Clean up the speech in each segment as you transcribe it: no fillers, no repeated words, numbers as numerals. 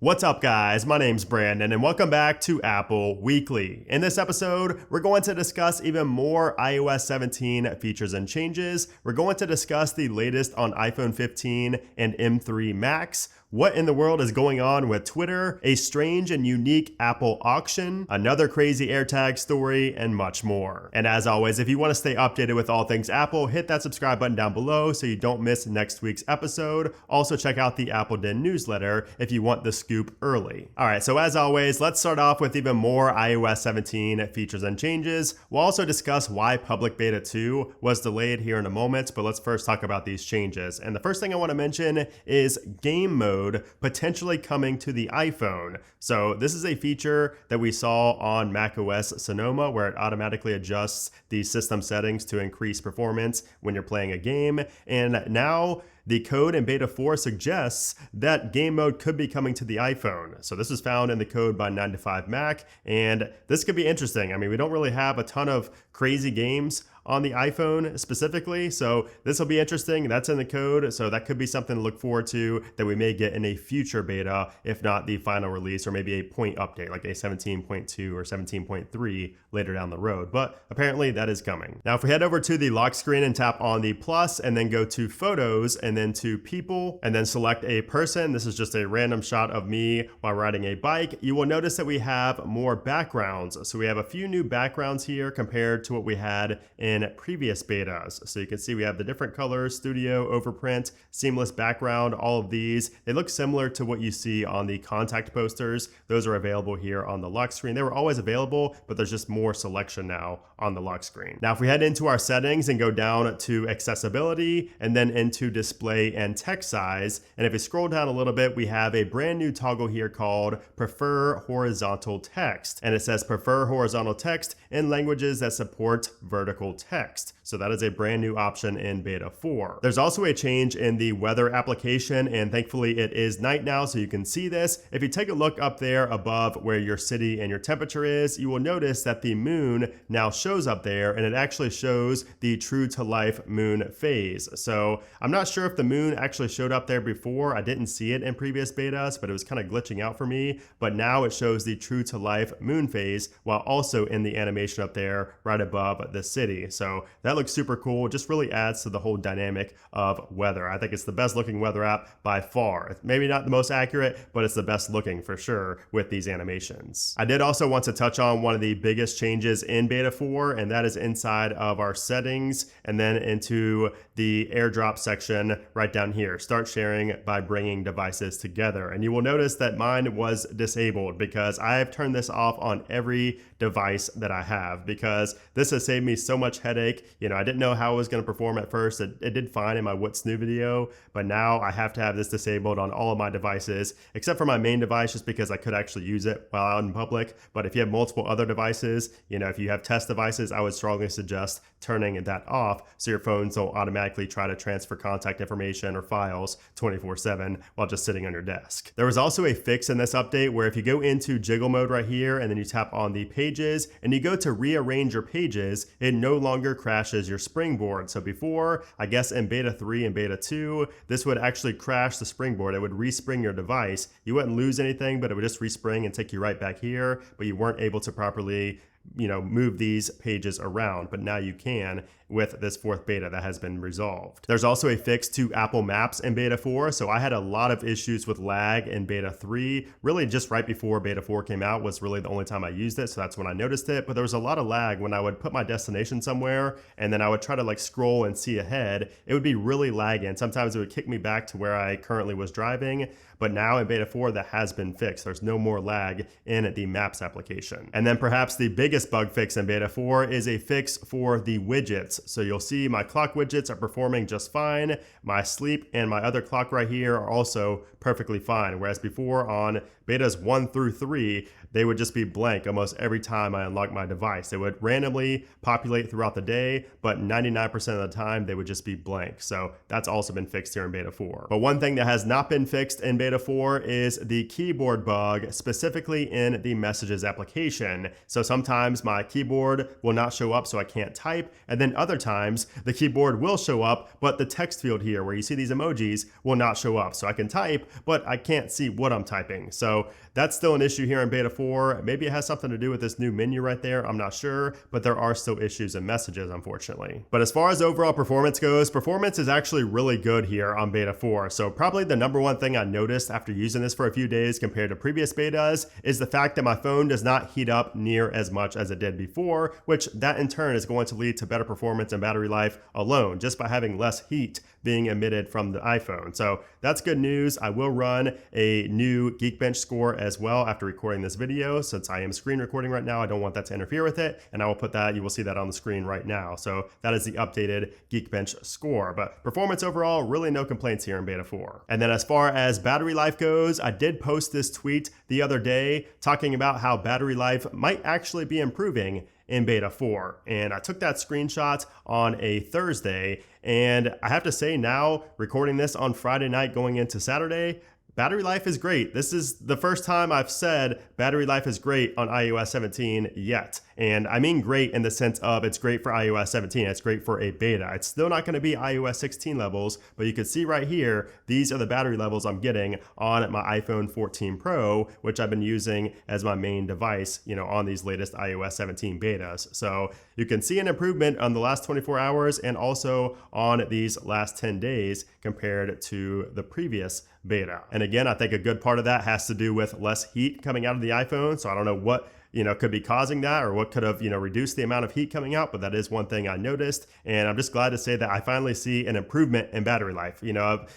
What's up, guys? My name's Brandon, and welcome back to Apple Weekly. In this episode, we're going to discuss even more iOS 17 features and changes. We're going to discuss the latest on iPhone 15 and M3 Max, what in the world is going on with Twitter, a strange and unique Apple auction, another crazy AirTags story, and much more. And as always, if you want to stay updated with all things Apple, hit that subscribe button down below so you don't miss next week's episode. Also, check out the Apple Den newsletter if you want the scoop early. All right, so as always, let's start off with even more iOS 17 features and changes. We'll also discuss why Public Beta 2 was delayed here in a moment, but let's first talk about these changes. And the first thing I want to mention is game mode potentially coming to the iPhone. So this is a feature that we saw on macOS Sonoma where it automatically adjusts the system settings to increase performance when you're playing a game. And now the code in beta 4 suggests that game mode could be coming to the iPhone. So this is found in the code by 9to5Mac, and this could be interesting. I mean, we don't really have a ton of crazy games on the iPhone specifically, so this will be interesting. That's in the code, so that could be something to look forward to that we may get in a future beta, if not the final release, or maybe a point update like a 17.2 or 17.3 later down the road. But apparently that is coming. Now, if we head over to the lock screen and tap on the plus and then go to photos and then to people and then select a person, this is just a random shot of me while riding a bike, you will notice that we have more backgrounds. So we have a few new backgrounds here compared to what we had in previous betas. So you can see we have the different colors, studio, overprint, seamless background, all of these. They look similar to what you see on the contact posters. Those are available here on the lock screen. They were always available, but there's just more selection now on the lock screen. Now, if we head into our settings and go down to accessibility and then into display and text size, and if we scroll down a little bit, we have a brand new toggle here called Prefer Horizontal Text. And it says prefer horizontal text in languages that support vertical text. So that is a brand new option in beta 4. There's also a change in the weather application, and thankfully it is night now, so you can see this. If you take a look up there above where your city and your temperature is, you will notice that the moon now shows up there, and it actually shows the true to life moon phase. So I'm not sure if the moon actually showed up there before. I didn't see it in previous betas, but it was kind of glitching out for me. But now it shows the true to life moon phase while also in the animation up there right above the city. So that looks super cool. It just really adds to the whole dynamic of weather. I think it's the best looking weather app by far. It's maybe not the most accurate, but it's the best looking for sure with these animations. I did also want to touch on one of the biggest changes in beta 4, and that is inside of our settings and then into the AirDrop section right down here. Start sharing by bringing devices together. And you will notice that mine was disabled because I have turned this off on every device that I have, because this has saved me so much headache. I didn't know how it was going to perform at first. It did fine in my What's New video, but now I have to have this disabled on all of my devices, except for my main device, just because I could actually use it while out in public. But if you have multiple other devices, if you have test devices, I would strongly suggest turning that off so your phones don't automatically try to transfer contact information or files 24/7 while just sitting on your desk. There was also a fix in this update where if you go into jiggle mode right here and then you tap on the pages and you go to rearrange your pages, it no longer crashes your springboard. So before, I guess in beta 3 and beta 2, this would actually crash the springboard. It would respring your device. You wouldn't lose anything, but it would just respring and take you right back here, but you weren't able to properly move these pages around, but now you can with this 4th beta that has been resolved. There's also a fix to Apple Maps in beta 4. So I had a lot of issues with lag in beta 3. Really just right before beta 4 came out was really the only time I used it. So that's when I noticed it. But there was a lot of lag when I would put my destination somewhere and then I would try to scroll and see ahead. It would be really laggy, and sometimes it would kick me back to where I currently was driving. But now in beta 4, that has been fixed. There's no more lag in the Maps application. And then perhaps the biggest bug fix in beta 4 is a fix for the widgets. So you'll see my clock widgets are performing just fine. My sleep and my other clock right here are also perfectly fine. Whereas before on betas 1 through 3, they would just be blank almost every time I unlock my device. They would randomly populate throughout the day, but 99% of the time they would just be blank. So that's also been fixed here in beta 4. But one thing that has not been fixed in beta 4 is the keyboard bug, specifically in the messages application. So sometimes times my keyboard will not show up, so I can't type. And then other times the keyboard will show up, but the text field here where you see these emojis will not show up. So I can type, but I can't see what I'm typing. So that's still an issue here in beta 4. Maybe it has something to do with this new menu right there. I'm not sure, but there are still issues in messages, unfortunately. But as far as overall performance goes, performance is actually really good here on beta 4. So probably the number one thing I noticed after using this for a few days compared to previous betas is the fact that my phone does not heat up near as much as it did before, which that in turn is going to lead to better performance and battery life alone, just by having less heat being emitted from the iPhone. So that's good news. I will run a new Geekbench score as well after recording this video. Since I am screen recording right now, I don't want that to interfere with it. And I will put that, you will see that on the screen right now. So that is the updated Geekbench score. But performance overall, really no complaints here in beta 4. And then as far as battery life goes, I did post this tweet the other day talking about how battery life might actually be improving in beta 4. And I took that screenshot on a Thursday, and I have to say now, recording this on Friday night going into Saturday, battery life is great. This is the first time I've said battery life is great on iOS 17 yet. And I mean great in the sense of it's great for iOS 17. It's great for a beta. It's still not going to be iOS 16 levels, but you can see right here, these are the battery levels I'm getting on my iPhone 14 Pro, which I've been using as my main device, on these latest iOS 17 betas. So you can see an improvement on the last 24 hours and also on these last 10 days compared to the previous beta. And again, I think a good part of that has to do with less heat coming out of the iPhone. So I don't know what could be causing that or what could have, reduced the amount of heat coming out, but that is one thing I noticed. And I'm just glad to say that I finally see an improvement in battery life.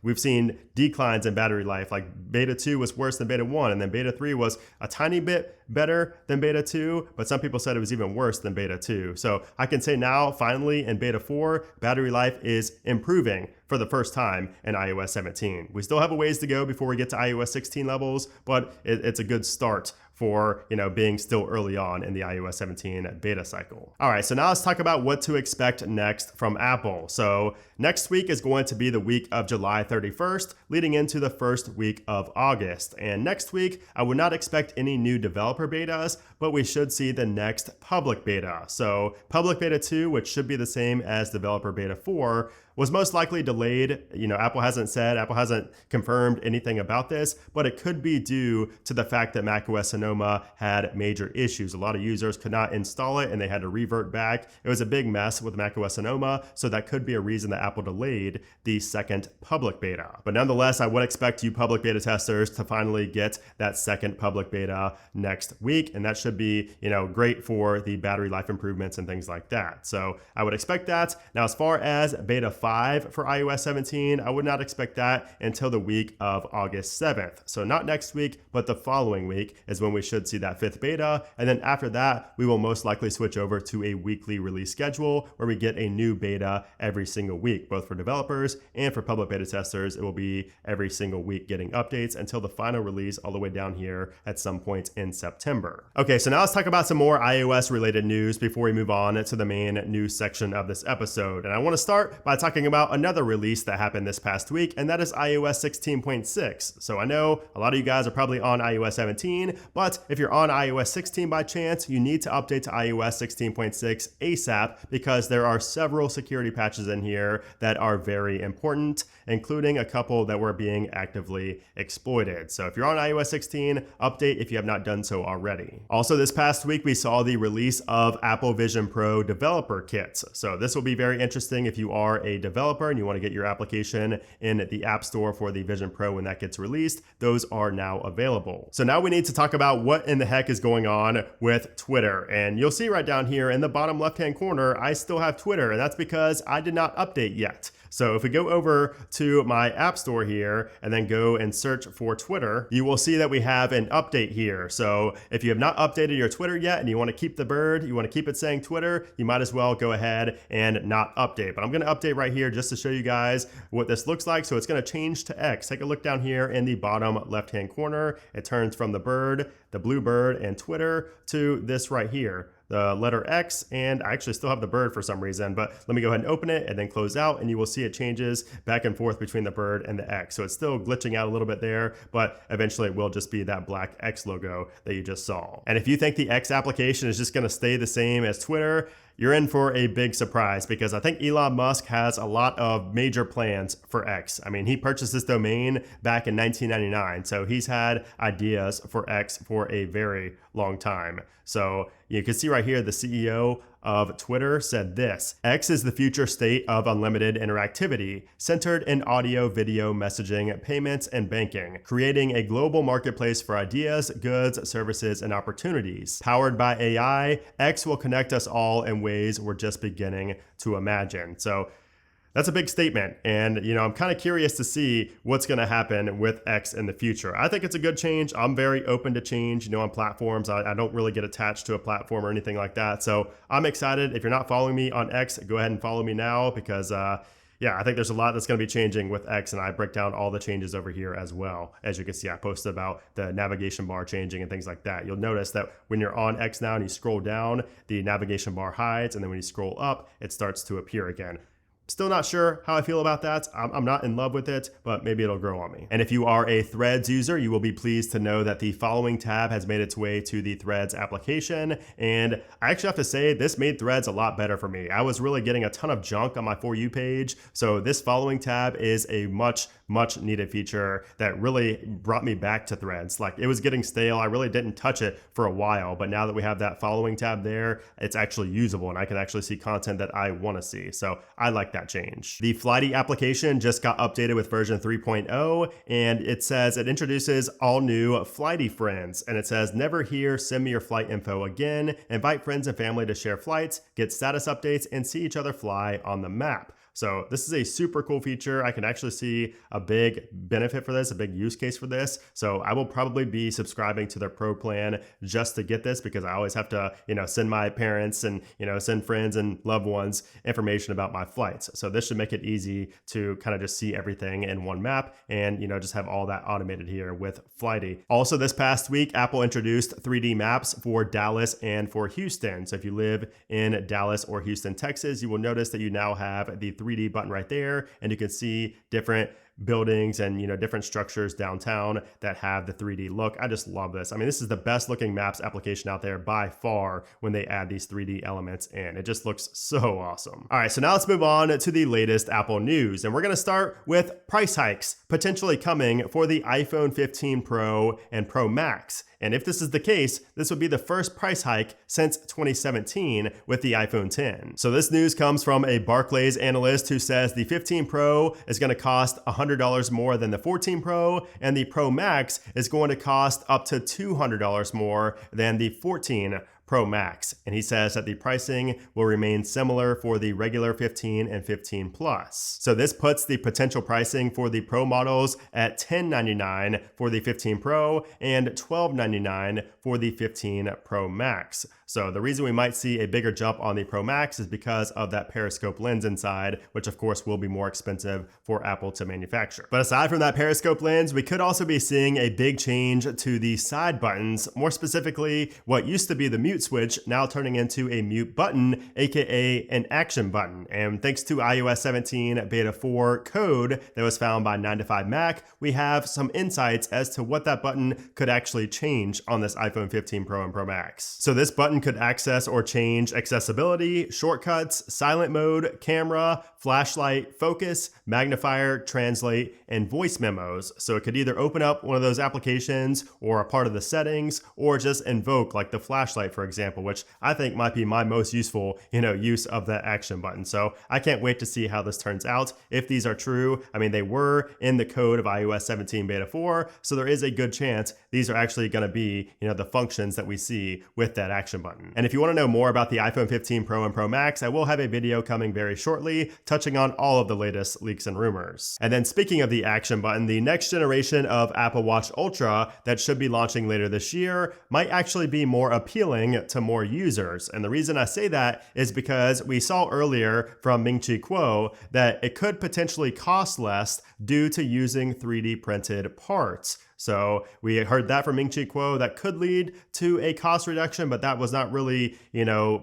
We've seen declines in battery life, like beta 2 was worse than beta 1, and then beta 3 was a tiny bit better than beta 2, but some people said it was even worse than beta 2. So I can say now, finally, in beta 4, battery life is improving for the first time in iOS 17. We still have a ways to go before we get to iOS 16 levels, but it's a good start for being still early on in the iOS 17 beta cycle. All right, so now let's talk about what to expect next from Apple. So next week is going to be the week of July 31st, leading into the first week of August. And next week, I would not expect any new developer betas, but we should see the next public beta. So public beta 2, which should be the same as developer beta 4, was most likely delayed. Apple hasn't confirmed anything about this, but it could be due to the fact that macOS Sonoma had major issues. A lot of users could not install it and they had to revert back. It was a big mess with macOS Sonoma, so that could be a reason that Apple delayed the second public beta. But nonetheless, I would expect you public beta testers to finally get that second public beta next week, and that should be, great for the battery life improvements and things like that. So I would expect that. Now, as far as beta 5 for iOS 17, I would not expect that until the week of August 7th. So not next week, but the following week is when we should see that 5th beta. And then after that, we will most likely switch over to a weekly release schedule where we get a new beta every single week, both for developers and for public beta testers. It will be every single week getting updates until the final release all the way down here at some point in September. Okay, so now let's talk about some more iOS related news before we move on to the main news section of this episode. And I want to start by talking about another release that happened this past week, and that is iOS 16.6. So I know a lot of you guys are probably on iOS 17, but if you're on iOS 16 by chance, you need to update to iOS 16.6 ASAP because there are several security patches in here that are very important, including a couple that were being actively exploited. So if you're on iOS 16, update if you have not done so already. Also, this past week, we saw the release of Apple Vision Pro developer kits. So this will be very interesting if you are a developer and you want to get your application in the App Store for the Vision Pro when that gets released. Those are now available. So now we need to talk about what in the heck is going on with Twitter. And you'll see right down here in the bottom left-hand corner, I still have Twitter, and that's because I did not update yet. So if we go over to my App Store here and then go and search for Twitter, you will see that we have an update here. So if you have not updated your Twitter yet and you want to keep the bird, you want to keep it saying Twitter, you might as well go ahead and not update. But I'm going to update right here just to show you guys what this looks like. So it's going to change to X. Take a look down here in the bottom left-hand corner. It turns from the bird, the blue bird, and Twitter to this right here, the letter X, and I actually still have the bird for some reason, but let me go ahead and open it and then close out, and you will see it changes back and forth between the bird and the X. So it's still glitching out a little bit there, but eventually it will just be that black X logo that you just saw. And if you think the X application is just gonna stay the same as Twitter, you're in for a big surprise, because I think Elon Musk has a lot of major plans for X. I mean, he purchased this domain back in 1999, so he's had ideas for X for a very long time. So you can see right here, the CEO of Twitter said this: X is the future state of unlimited interactivity, centered in audio, video, messaging, payments, and banking, creating a global marketplace for ideas, goods, services, and opportunities. Powered by AI, X will connect us all in ways we're just beginning to imagine. So that's a big statement. And, I'm kind of curious to see what's going to happen with X in the future. I think it's a good change. I'm very open to change, on platforms. I don't really get attached to a platform or anything like that. So I'm excited. If you're not following me on X, go ahead and follow me now, because, I think there's a lot that's going to be changing with X, and I break down all the changes over here as well. As you can see, I posted about the navigation bar changing and things like that. You'll notice that when you're on X now and you scroll down, the navigation bar hides, and then when you scroll up, it starts to appear again. Still not sure how I feel about that. I'm not in love with it, but maybe it'll grow on me. And if you are a Threads user, you will be pleased to know that the following tab has made its way to the Threads application. And I actually have to say, this made Threads a lot better for me. I was really getting a ton of junk on my For You page. So this following tab is a much needed feature that really brought me back to Threads. Like, it was getting stale. I really didn't touch it for a while, but now that we have that following tab there, it's actually usable, and I can actually see content that I want to see. So I like that change. The Flighty application just got updated with version 3.0, and it says it introduces all new Flighty friends, and it says, never here, send me your flight info again, invite friends and family to share flights, get status updates, and see each other fly on the map. So this is a super cool feature. I can actually see a big benefit for this, a big use case for this. So I will probably be subscribing to their pro plan just to get this, because I always have to, send my parents and, send friends and loved ones information about my flights. So this should make it easy to kind of just see everything in one map and, just have all that automated here with Flighty. Also, this past week, Apple introduced 3D maps for Dallas and for Houston. So if you live in Dallas or Houston, Texas, you will notice that you now have the 3D button right there, and you can see different buildings and different structures downtown that have the 3D look. I just love this. I mean, this is the best looking maps application out there by far when they add these 3D elements in. It just looks so awesome. All right, so now let's move on to the latest Apple news, and we're going to start with price hikes potentially coming for the iPhone 15 Pro and Pro Max. And if this is the case, this would be the first price hike since 2017 with the iPhone 10. So this news comes from a Barclays analyst who says the 15 Pro is going to cost $100 more than the 14 Pro, and the Pro Max is going to cost up to $200 more than the 14 Pro Max. And he says that the pricing will remain similar for the regular 15 and 15 Plus. So this puts the potential pricing for the Pro models at $1099 for the 15 Pro and $1299 for the 15 Pro Max. So the reason we might see a bigger jump on the Pro Max is because of that periscope lens inside, which of course will be more expensive for Apple to manufacture. But aside from that periscope lens, we could also be seeing a big change to the side buttons, more specifically what used to be the mute switch now turning into a mute button, aka an action button. And thanks to iOS 17 beta 4 code that was found by 9to5Mac, we have some insights as to what that button could actually change on this iPhone 15 Pro and Pro Max. So this button could access or change accessibility, shortcuts, silent mode, camera, flashlight, focus, magnifier, translate, and voice memos. So it could either open up one of those applications or a part of the settings, or just invoke like the flashlight, for example, which I think might be my most useful, use of that action button. So I can't wait to see how this turns out. If these are true, I mean, they were in the code of iOS 17 beta 4, so there is a good chance these are actually going to be, the functions that we see with that action button. And if you want to know more about the iPhone 15 Pro and Pro Max, I will have a video coming very shortly touching on all of the latest leaks and rumors. And then speaking of the action button, the next generation of Apple Watch Ultra that should be launching later this year might actually be more appealing to more users. And the reason I say that is because we saw earlier from Ming-Chi Kuo that it could potentially cost less due to using 3D printed parts. So we heard that from Ming-Chi Kuo. That could lead to a cost reduction, but that was not really,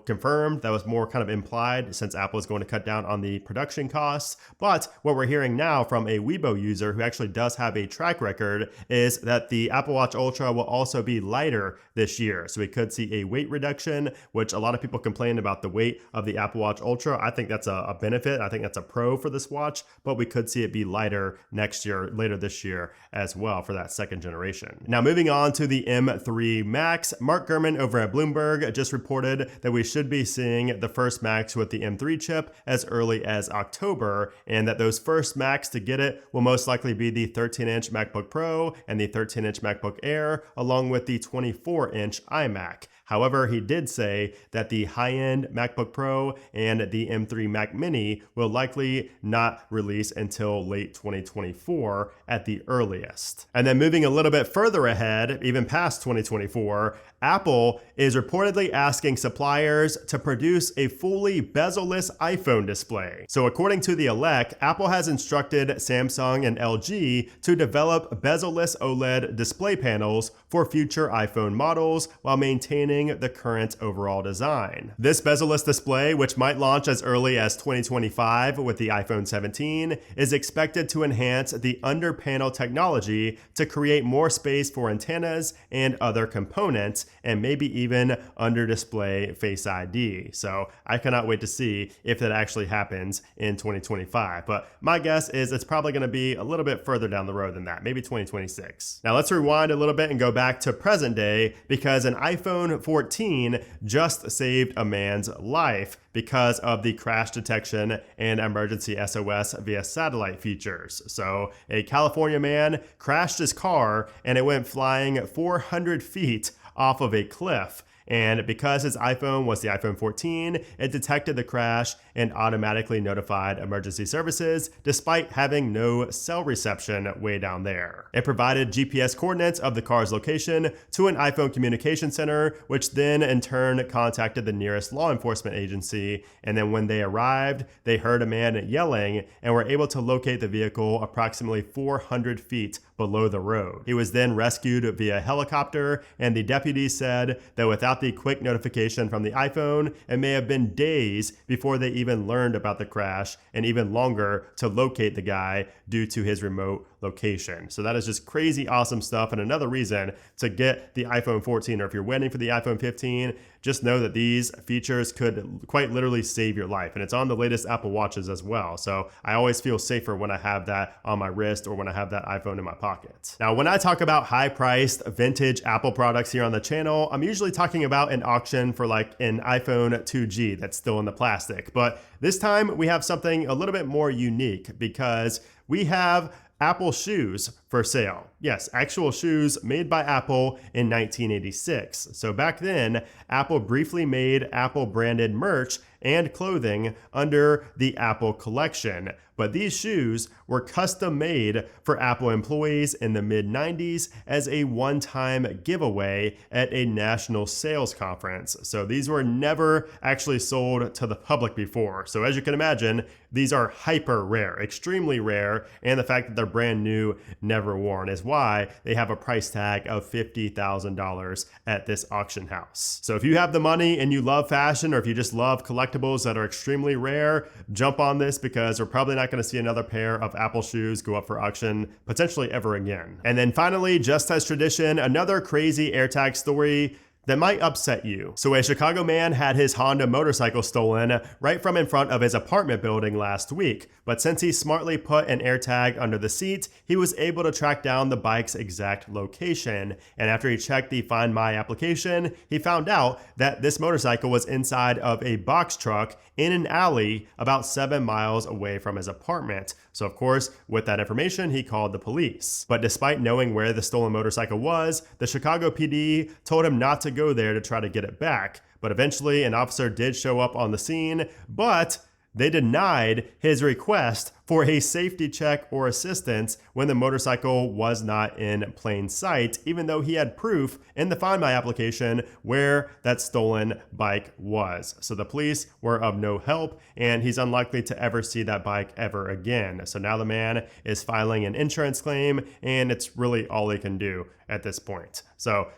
confirmed. That was more kind of implied since Apple is going to cut down on the production costs. But what we're hearing now from a Weibo user who actually does have a track record is that the Apple Watch Ultra will also be lighter this year. So we could see a weight reduction, which a lot of people complain about the weight of the Apple Watch Ultra. I think that's a benefit. I think that's a pro for this watch, but we could see it be lighter next year, later this year as well for that second generation. Now moving on to the M3 Max, Mark Gurman over at Bloomberg just reported that we should be seeing the first Max with the M3 chip as early as October, and that those first Macs to get it will most likely be the 13-inch MacBook Pro and the 13-inch MacBook Air, along with the 24-inch iMac. However, he did say that the high-end MacBook Pro and the M3 Mac Mini will likely not release until late 2024 at the earliest. And then moving a little bit further ahead, even past 2024, Apple is reportedly asking suppliers to produce a fully bezel-less iPhone display. So according to the Elec, Apple has instructed Samsung and LG to develop bezel-less OLED display panels for future iPhone models while maintaining the current overall design. This bezel-less display, which might launch as early as 2025 with the iPhone 17, is expected to enhance the under-panel technology to create more space for antennas and other components, and maybe even under display Face ID. So I cannot wait to see if that actually happens in 2025. But my guess is it's probably going to be a little bit further down the road than that, maybe 2026. Now let's rewind a little bit and go back to present day, because an iPhone 14 just saved a man's life because of the crash detection and emergency SOS via satellite features. So a California man crashed his car and it went flying 400 feet off of a cliff. And because his iPhone was the iPhone 14, it detected the crash and automatically notified emergency services despite having no cell reception way down there. It provided GPS coordinates of the car's location to an iPhone communication center, which then in turn contacted the nearest law enforcement agency. And then when they arrived, they heard a man yelling and were able to locate the vehicle approximately 400 feet below the road. He was then rescued via helicopter, and the deputies said that without the quick notification from the iPhone, it may have been days before they even learned about the crash, and even longer to locate the guy due to his remote location. So that is just crazy awesome stuff, and another reason to get the iPhone 14, or if you're waiting for the iPhone 15, just know that these features could quite literally save your life. And it's on the latest Apple Watches as well. So I always feel safer when I have that on my wrist or when I have that iPhone in my pocket. Now, when I talk about high-priced vintage Apple products here on the channel, I'm usually talking about an auction for like an iPhone 2G that's still in the plastic. But this time we have something a little bit more unique, because we have Apple shoes for sale. Yes, actual shoes made by Apple in 1986. So back then, Apple briefly made Apple branded merch and clothing under the Apple collection. But these shoes were custom made for Apple employees in the mid-90s as a one-time giveaway at a national sales conference. So these were never actually sold to the public before. So as you can imagine, these are hyper rare, extremely rare, and the fact that they're brand new, never worn, is why they have a price tag of $50,000 at this auction house. So if you have the money and you love fashion, or if you just love collectibles that are extremely rare, jump on this, because we're probably not going to see another pair of Apple shoes go up for auction potentially ever again. And then finally, just as tradition, another crazy AirTag story that might upset you. So a Chicago man had his Honda motorcycle stolen right from in front of his apartment building last week. But since he smartly put an AirTag under the seat, he was able to track down the bike's exact location. And after he checked the Find My application, he found out that this motorcycle was inside of a box truck in an alley about 7 miles away from his apartment. So of course, with that information, he called the police. But despite knowing where the stolen motorcycle was, the Chicago PD told him not to go there to try to get it back. But eventually, an officer did show up on the scene, but they denied his request for a safety check or assistance when the motorcycle was not in plain sight, even though he had proof in the Find My application where that stolen bike was. So the police were of no help, and he's unlikely to ever see that bike ever again. So now the man is filing an insurance claim, and it's really all he can do at this point. So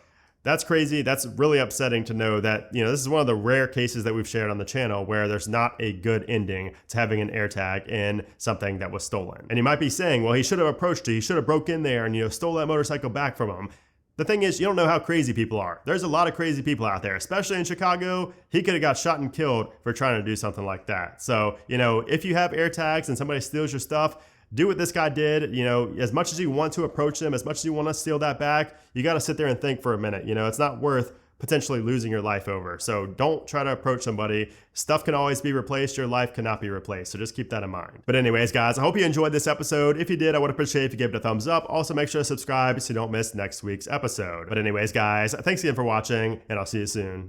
that's crazy. That's really upsetting to know that, this is one of the rare cases that we've shared on the channel where there's not a good ending to having an AirTag in something that was stolen. And you might be saying, well, he should have approached it. He should have broke in there and, stole that motorcycle back from him. The thing is, you don't know how crazy people are. There's a lot of crazy people out there, especially in Chicago. He could have got shot and killed for trying to do something like that. So, if you have AirTags and somebody steals your stuff, do what this guy did. As much as you want to approach them, as much as you want to steal that back, you got to sit there and think for a minute. It's not worth potentially losing your life over. So don't try to approach somebody. Stuff can always be replaced. Your life cannot be replaced. So just keep that in mind. But anyways, guys, I hope you enjoyed this episode. If you did, I would appreciate if you gave it a thumbs up. Also, make sure to subscribe so you don't miss next week's episode. But anyways, guys, thanks again for watching, and I'll see you soon.